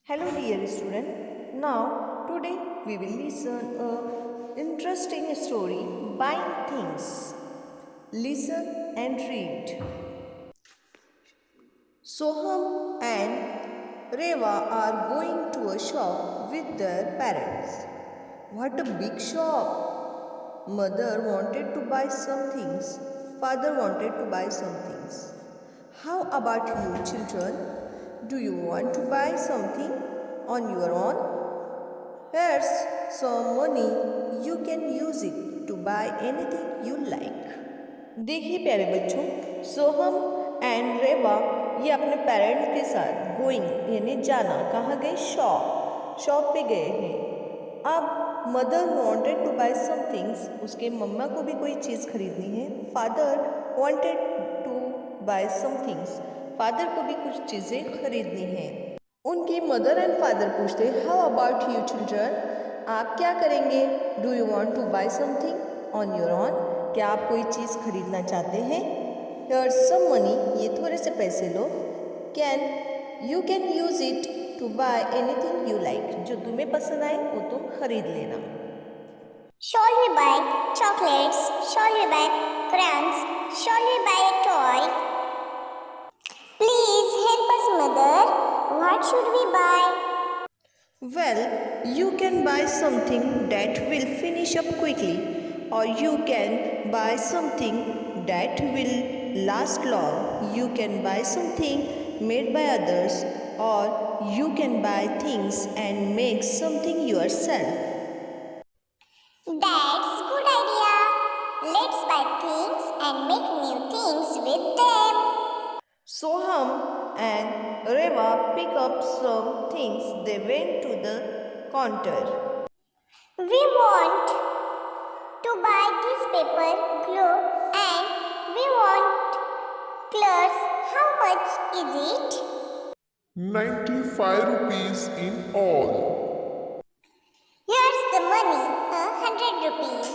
Hello dear student. Now today we will listen a interesting story Buying Things. Listen and read. Soham and Reva are going to a shop with their parents. What a big shop! Mother wanted to buy some things. Father wanted to buy some things. How about you children? Do you want to buy something on your own? Here's some money. You can use it to buy anything you like. देखिए प्यारे बच्चों, सोहम and रेवा ये अपने parents के साथ going यानी जाना कहाँ गए? शॉप पे गए हैं। अब mother wanted to buy somethings, उसके मम्मा को भी कोई चीज़ खरीदनी है। Father wanted to buy somethings, father को भी कुछ चीज़ें खरीदनी है। उनकी मदर एंड फादर पूछते, हाउ अबाउट यू चिल्ड्रन, आप क्या करेंगे? Do you want to buy something on your own, क्या आप कोई चीज़ खरीदना चाहते हैं? हियर सम मनी, ये थोड़े से पैसे लो। You can use it to buy anything you like, जो तुम्हें पसंद आए वो तुम खरीद लेना। Shall we buy chocolates? Shall we buy crayons? Shall we buy a toy? Please help us, mother. What should we buy? Well, you can buy something that will finish up quickly, or you can buy something that will last long. You can buy something made by others, or you can buy things and make something yourself. That's good idea. Let's buy things and make new things with them. Soham and Reva pick up some things. They went to the counter. We want to buy this paper, glue, and we want colors. How much is it? 95 rupees in all. Here's the money, 100 rupees.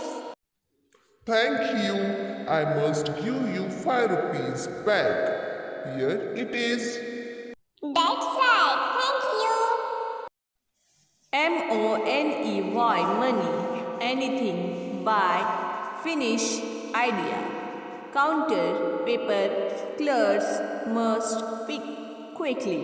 Thank you. I must give you 5 rupees back. Here it is. That's right, thank you. MONEY, money, anything, buy, finish, idea. Counter, paper, colors, must, pick quickly.